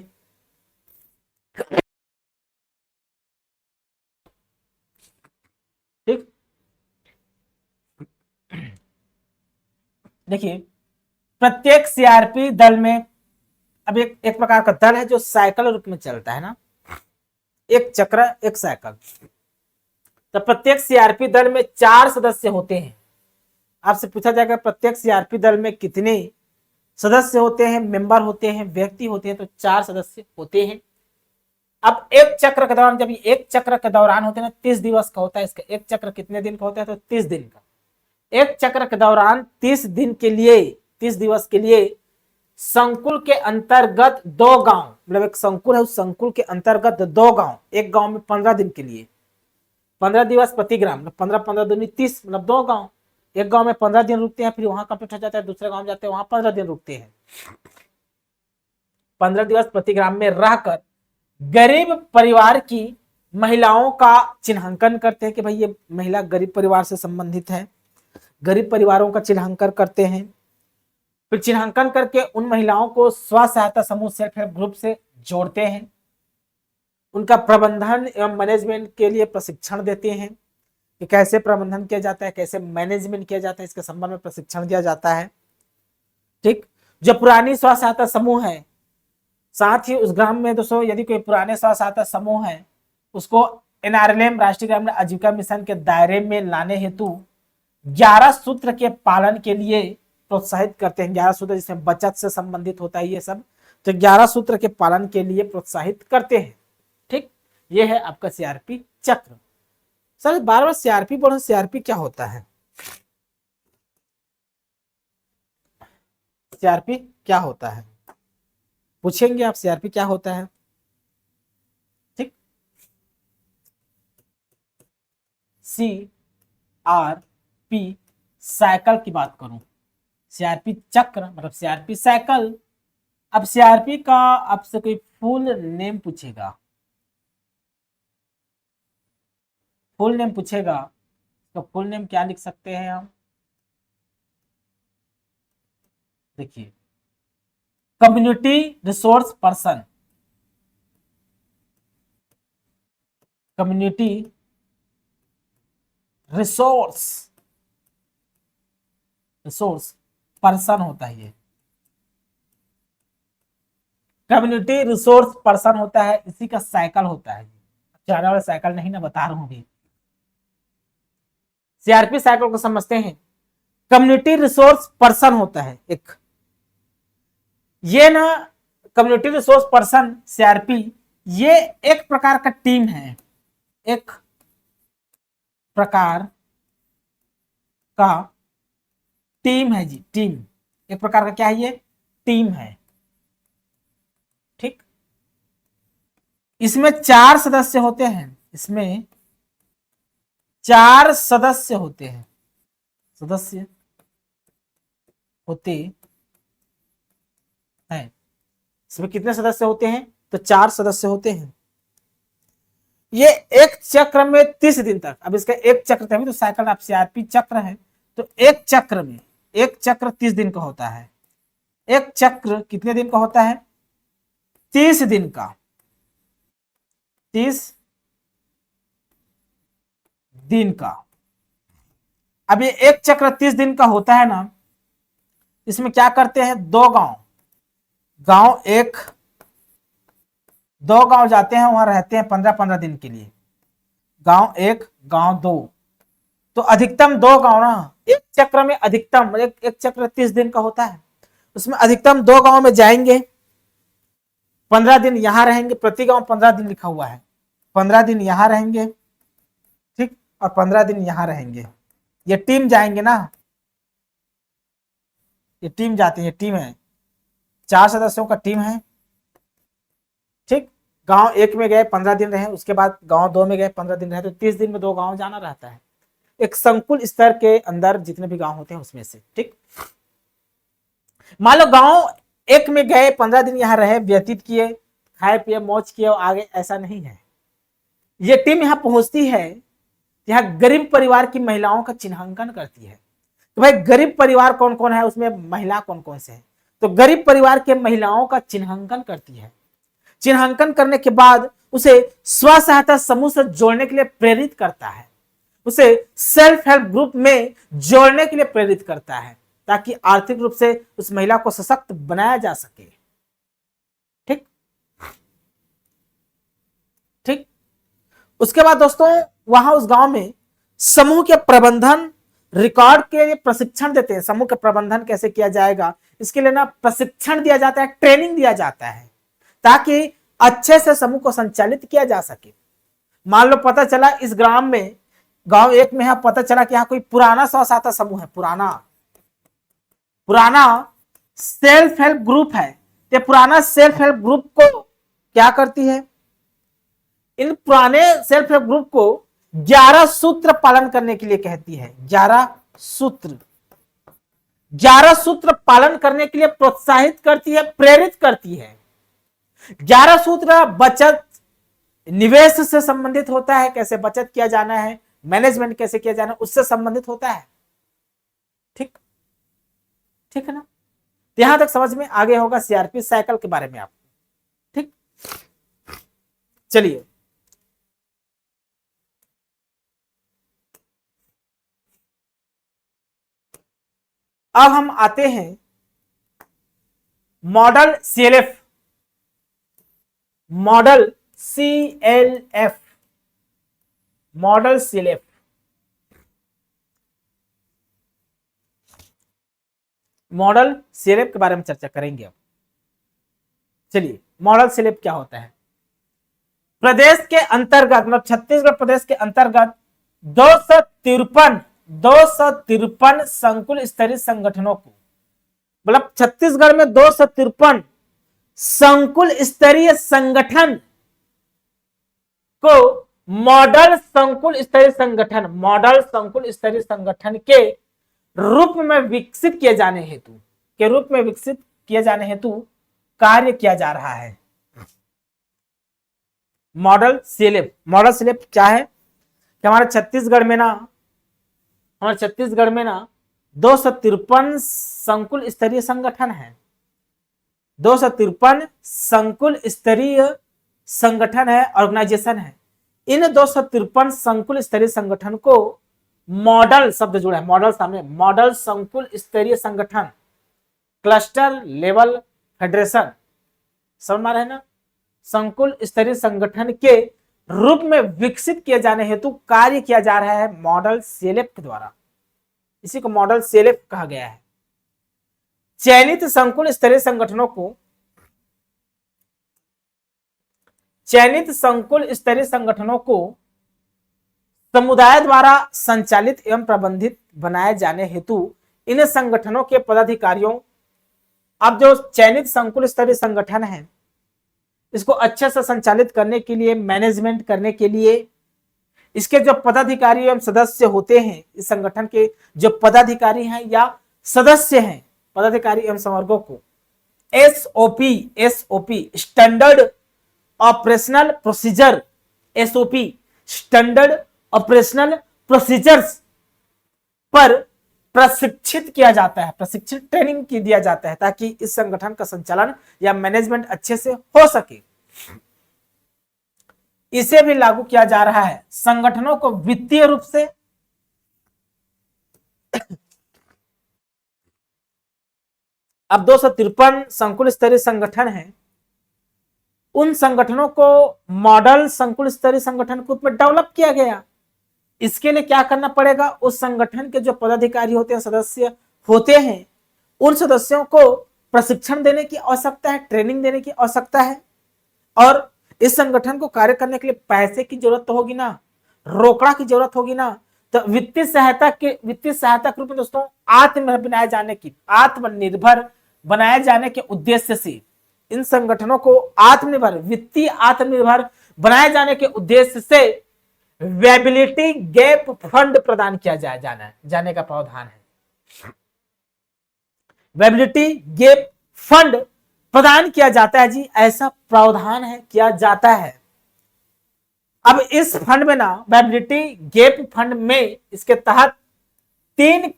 S1: ठीक, देखिए प्रत्येक सीआरपी दल में, अब एक प्रकार का दल है जो साइकिल रूप में चलता है ना, एक चक्र एक साइकिल। तो प्रत्येक सीआरपी दल में 4 सदस्य होते हैं। आपसे पूछा जाएगा प्रत्येक सीआरपी दल में कितने सदस्य होते हैं, मेंबर होते हैं, व्यक्ति होते हैं, तो 4 सदस्य होते हैं। अब एक चक्र के दौरान, जब ये एक चक्र के दौरान होते हैं ना, 30 दिवस का होता है इसका। एक चक्र कितने दिन का होता है? तो 30 दिन का। एक चक्र के दौरान 30 दिन के लिए, 30 दिवस के लिए संकुल के अंतर्गत 2 गांव, मतलब एक संकुल है, उस संकुल के अंतर्गत 2 गांव, एक गांव में 15 दिन के लिए 15 दिवस प्रति ग्राम, 15 15 दूनी 30, मतलब 2 गांव। एक गांव में 15 दिन रुकते हैं, फिर वहां कंप्लीट हो जाता है, दूसरे गांव जाते हैं, वहां 15 दिन रुकते हैं। 15 दिवस प्रति ग्राम में रहकर गरीब परिवार की महिलाओं का चिन्हांकन करते हैं कि भाई ये महिला गरीब परिवार से संबंधित है, गरीब परिवारों का चिन्हांकन करते हैं। फिर चिन्हांकन करके उन महिलाओं को स्व सहायता समूह सेल्फ हेल्प ग्रुप से जोड़ते हैं, उनका प्रबंधन एवं मैनेजमेंट के लिए प्रशिक्षण देते हैं कि कैसे प्रबंधन किया जाता है, कैसे मैनेजमेंट किया जाता है, इसके संबंध में प्रशिक्षण दिया जाता है। ठीक, जो पुरानी स्व सहायता समूह है, साथ ही उस ग्राम में दोस्तों यदि कोई पुराने स्व सहायता समूह है, उसको एनआरएलएम राष्ट्रीय ग्रामीण आजीविका मिशन के दायरे में लाने हेतु 11 सूत्र के पालन के लिए प्रोत्साहित करते हैं। 11 सूत्र जिसमें बचत से संबंधित होता है ये सब, तो 11 सूत्र के पालन के लिए प्रोत्साहित करते हैं। ठीक, ये है आपका सीआरपी चक्र। सर बार बार सीआरपी बोलो, सीआरपी क्या होता है? सीआरपी क्या होता है पूछेंगे आप, सीआरपी क्या होता है? ठीक, सीआरपी साइकिल की बात करूं, सीआरपी चक्र मतलब सीआरपी साइकिल। अब सीआरपी का आपसे कोई फुल नेम पूछेगा, फुल नेम पूछेगा, तो फुल नेम क्या लिख सकते हैं हम? देखिए community resource person, community resource person होता है ये, कम्युनिटी रिसोर्स पर्सन होता है, इसी का साइकिल होता है। जाने वाला साइकिल नहीं ना बता रहा हूं अभी। सीआरपी साइकिल को समझते हैं। कम्युनिटी रिसोर्स पर्सन होता है एक, ये ना कम्युनिटी रिसोर्स पर्सन सीआरपी, ये एक प्रकार का टीम है, एक प्रकार का टीम है जी, टीम, एक प्रकार का क्या है, ये टीम है। ठीक, इसमें 4 सदस्य होते हैं, इसमें 4 सदस्य होते हैं, सदस्य होते हैं। इसमें कितने सदस्य होते हैं, तो 4 सदस्य होते हैं। ये एक चक्र में 30 दिन तक, अब इसका एक चक्र तभी तो साइकिल ऑफ सीआरपी चक्र है, तो एक चक्र में, एक चक्र 30 दिन का होता है। एक चक्र कितने दिन का होता है, 30 दिन का, 30 दिन का। अब ये एक चक्र 30 दिन का होता है ना, इसमें क्या करते हैं, 2 गांव, गांव 1 2 गांव जाते हैं, वहां रहते हैं 15-15 दिन के लिए, गांव 1 गांव 2, तो अधिकतम 2 गांव ना, एक चक्र में अधिकतम, एक चक्र 30 दिन का होता है, उसमें अधिकतम 2 गांव में जाएंगे, 15 दिन यहां रहेंगे, प्रति गांव 15 दिन लिखा हुआ है, 15 दिन यहां रहेंगे, ठीक, और 15 दिन यहां रहेंगे। ये टीम जाएंगे ना, ये टीम जाती है, टीम है, 4 सदस्यों का टीम है। ठीक, गांव 1 में गए 15 दिन रहे, उसके बाद गांव 2 में गए 15 दिन रहे, तो 30 दिन में 2 गांव जाना रहता है, एक संकुल स्तर के अंदर जितने भी गांव होते हैं उसमें से। ठीक, मान लो गांव 1 में गए 15 दिन यहां रहे, व्यतीत किए, खाए पिए मौज किए और आगे, ऐसा नहीं है। ये टीम यहां पहुंचती है, यहाँ गरीब परिवार की महिलाओं का चिन्हांकन करती है, तो भाई गरीब परिवार कौन कौन है, उसमें महिला कौन कौन से है, तो गरीब परिवार के महिलाओं का चिन्हांकन करती है। चिन्हांकन करने के बाद उसे स्व सहायता समूह से जोड़ने के लिए प्रेरित करता है, उसे सेल्फ हेल्प ग्रुप में जोड़ने के लिए प्रेरित करता है, ताकि आर्थिक रूप से उस महिला को सशक्त बनाया जा सके। ठीक ठीक, उसके बाद दोस्तों वहां उस गांव में समूह के प्रबंधन रिकॉर्ड के लिए प्रशिक्षण देते हैं। समूह का प्रबंधन कैसे किया जाएगा, इसके लिए ना प्रशिक्षण दिया जाता है, ट्रेनिंग दिया जाता है, ताकि अच्छे से समूह को संचालित किया जा सके। मान लो पता चला इस ग्राम में, गांव 1 में है, पता चला कि यहाँ कोई पुराना स्व सहायता समूह है, पुराना सेल्फ हेल्प ग्रुप है, ये पुराना सेल्फ हेल्प ग्रुप को क्या करती है, इन पुराने सेल्फ हेल्प ग्रुप को 11 सूत्र पालन करने के लिए कहती है, 11 सूत्र पालन करने के लिए प्रोत्साहित करती है, प्रेरित करती है। 11 सूत्र बचत निवेश से संबंधित होता है, कैसे बचत किया जाना है, मैनेजमेंट कैसे किया जाना है, उससे संबंधित होता है। ठीक ठीक है ना, यहां तक समझ में आगे होगा सीआरपी साइकिल के बारे में आप। ठीक, चलिए अब हम आते हैं model CLF, model CLF, model CLF. Model CLF के बारे में चर्चा करेंगे अब। चलिए, मॉडल सीएलएफ क्या होता है, प्रदेश के अंतर्गत, मतलब छत्तीसगढ़ प्रदेश के अंतर्गत 253 संकुल स्तरीय संगठनों को, मतलब छत्तीसगढ़ में 253 संकुल स्तरीय संगठन को मॉडल संकुल स्तरीय संगठन, मॉडल संकुल स्तरीय संगठन के रूप में विकसित किए जाने हेतु, के रूप में विकसित किए जाने हेतु कार्य किया जा रहा है। मॉडल सीएलएफ, मॉडल सीएलएफ क्या है कि हमारे छत्तीसगढ़ में ना 253 संकुल स्तरीय संगठन है, 253 संकुल स्तरीय संगठन है, ऑर्गेनाइजेशन है। इन 253 संकुल स्तरीय संगठन को मॉडल शब्द जुड़ा है, मॉडल सामने, मॉडल संकुल स्तरीय संगठन, क्लस्टर लेवल फेडरेशन, समझ में आ रहा है ना, संकुल स्तरीय संगठन के रूप में विकसित किए जाने हेतु कार्य किया जा रहा है मॉडल सीएलएफ के द्वारा। इसी को मॉडल सीएलएफ कहा गया है। चयनित संकुल स्तरीय संगठनों को समुदाय द्वारा संचालित एवं प्रबंधित बनाए जाने हेतु इन संगठनों के पदाधिकारियों, अब जो चयनित संकुल स्तरीय संगठन है इसको अच्छे से संचालित करने के लिए, मैनेजमेंट करने के लिए इसके जो पदाधिकारी एवं सदस्य होते हैं, इस संगठन के जो पदाधिकारी हैं या सदस्य हैं, पदाधिकारी एवं संवर्गों को SOP standard operational procedure, SOP standard operational procedures पर प्रशिक्षित किया जाता है, प्रशिक्षित ट्रेनिंग की दिया जाता है ताकि इस संगठन का संचालन या मैनेजमेंट अच्छे से हो सके। इसे भी लागू किया जा रहा है। संगठनों को वित्तीय रूप से अब 253 संकुल स्तरीय संगठन हैं, उन संगठनों को मॉडल संकुल स्तरीय संगठन के रूप में डेवलप किया गया। इसके लिए क्या करना पड़ेगा, उस संगठन के जो पदाधिकारी होते हैं, सदस्य होते हैं, उन सदस्यों को प्रशिक्षण देने की आवश्यकता है, ट्रेनिंग देने की आवश्यकता है। और इस संगठन को कार्य करने के लिए पैसे की जरूरत तो होगी ना, रोकड़ा की जरूरत होगी ना। तो वित्तीय सहायता के रूप में दोस्तों आत्मनिर्भर बनाए जाने के उद्देश्य से इन संगठनों को वित्तीय आत्मनिर्भर बनाए जाने के उद्देश्य से वेबिलिटी गैप फंड प्रदान किया जाने का प्रावधान है। वेबिलिटी गैप फंड प्रदान किया जाता है जी, ऐसा प्रावधान है, किया जाता है। अब इस फंड में ना, वेबिलिटी गैप फंड में, इसके तहत तीन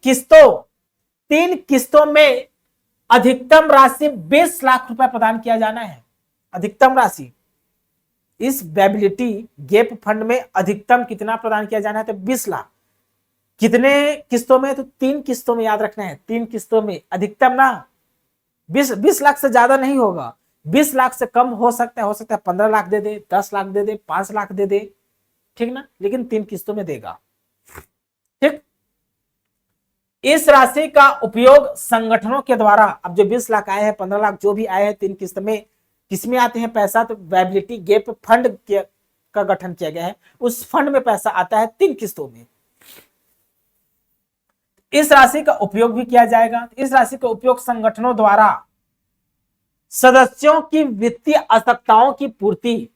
S1: किस्तों में अधिकतम राशि 20 लाख रुपए प्रदान किया जाना है। अधिकतम राशि इस वेबिलिटी गैप फंड में अधिकतम कितना प्रदान किया जाना है, तो 20 लाख। कितने किस्तों में, तो 3 किस्तों में, याद रखना है 3 किस्तों में। अधिकतम ना 20 लाख से ज्यादा नहीं होगा, 20 लाख से कम हो सकता है 15 लाख दे दे, 10 लाख दे दे, 5 लाख दे दे, ठीक ना, लेकिन 3 किस्तों में देगा। ठीक, इस राशि का उपयोग संगठनों के द्वारा, अब जो 20 लाख आए हैं, 15 लाख जो भी आए हैं 3 किस्त में, किसमें आते हैं पैसा, तो वेबिलिटी गैप फंड का गठन किया गया है, उस फंड में पैसा आता है 3 किस्तों में। इस राशि का उपयोग भी किया जाएगा। इस राशि का उपयोग संगठनों द्वारा सदस्यों की वित्तीय आवश्यकताओं की पूर्ति,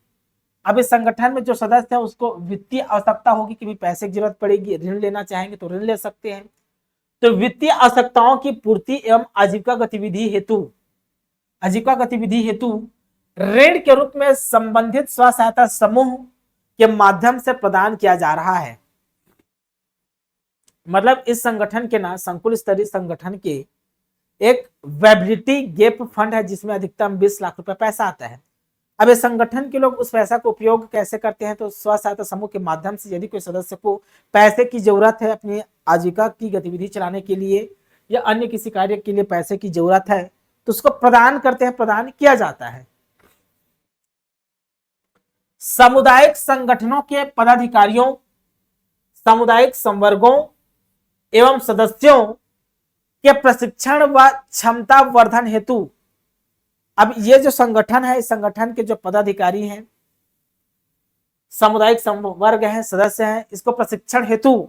S1: अब इस संगठन में जो सदस्य है उसको वित्तीय आवश्यकता होगी कि भी पैसे की जरूरत पड़ेगी, ऋण लेना चाहेंगे तो ऋण ले सकते हैं, तो वित्तीय आवश्यकताओं की पूर्ति एवं आजीविका गतिविधि हेतु ऋण के रूप में संबंधित स्व सहायता समूह के माध्यम से प्रदान किया जा रहा है। मतलब इस संगठन के ना, संकुल स्तरीय संगठन के एक वेबिलिटी गैप फंड है जिसमें अधिकतम 20 लाख रुपए पैसा आता है। अब इस संगठन के लोग उस पैसा को उपयोग कैसे करते हैं, तो स्व सहायता समूह के माध्यम से यदि कोई सदस्य को पैसे की जरूरत है अपनी आजीविका की गतिविधि चलाने के लिए या अन्य किसी कार्य के लिए पैसे की जरूरत है तो उसको प्रदान करते हैं, प्रदान किया जाता है। सामुदायिक संगठनों के पदाधिकारियों, सामुदायिक संवर्गों एवं सदस्यों के प्रशिक्षण व क्षमता वर्धन हेतु, अब ये जो संगठन है, इस संगठन के जो पदाधिकारी हैं, सामुदायिक संवर्ग हैं, सदस्य हैं, इसको प्रशिक्षण हेतु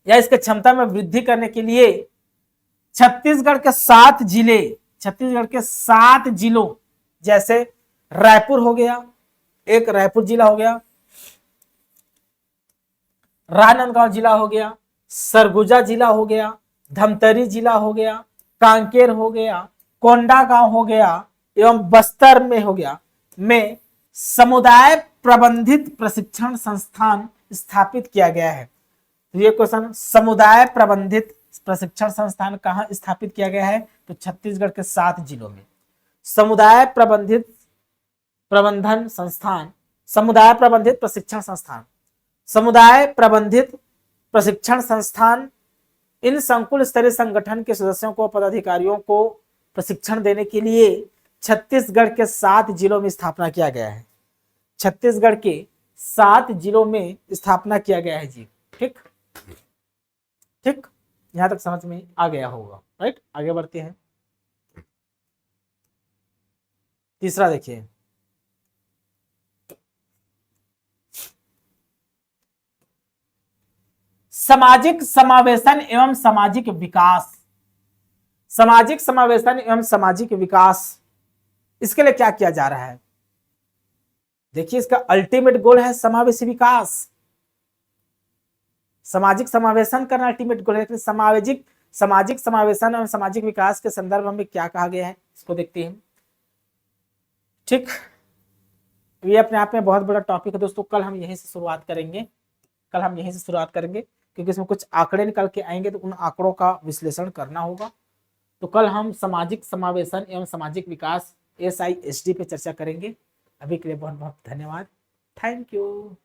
S1: या इसके क्षमता में वृद्धि करने के लिए छत्तीसगढ़ के 7 जिलों जैसे रायपुर हो गया, एक रायपुर जिला हो गया, राजनांदगांव जिला हो गया, सरगुजा जिला हो गया, धमतरी जिला हो गया, कांकेर हो गया, कोंडागांव हो गया एवं बस्तर में हो गया में समुदाय प्रबंधित प्रशिक्षण संस्थान स्थापित किया गया है। तो ये क्वेश्चन, समुदाय प्रबंधित प्रशिक्षण संस्थान कहाँ स्थापित किया गया है, तो छत्तीसगढ़ के 7 जिलों में। समुदाय प्रबंधित प्रबंधन संस्थान, समुदाय प्रबंधित प्रशिक्षण संस्थान, समुदाय प्रबंधित प्रशिक्षण संस्थान इन संकुल स्तरीय संगठन के सदस्यों को, पदाधिकारियों को प्रशिक्षण देने के लिए छत्तीसगढ़ के 7 जिलों में स्थापना किया गया है। छत्तीसगढ़ के 7 जिलों में स्थापना किया गया है जी। ठीक ठीक, यहां तक समझ में आ गया होगा, राइट। आगे बढ़ते हैं। तीसरा देखिए, सामाजिक समावेशन एवं सामाजिक विकास। सामाजिक समावेशन एवं सामाजिक विकास, इसके लिए क्या किया जा रहा है? देखिए, इसका अल्टीमेट गोल है समावेशी विकास। सामाजिक समावेशन करना अल्टीमेट गोल है, लेकिन सामाजिक समावेशन और सामाजिक विकास के संदर्भ में क्या कहा गया है, इसको देखते हैं। ठीक, ये अपने आप में बहुत बड़ा टॉपिक है दोस्तों। कल हम यहीं से शुरुआत करेंगे, क्योंकि इसमें कुछ आंकड़े निकल के आएंगे, तो उन आंकड़ों का विश्लेषण करना होगा। तो कल हम सामाजिक समावेशन एवं सामाजिक विकास SISD पे चर्चा करेंगे। अभी के लिए बहुत बहुत धन्यवाद। Thank you.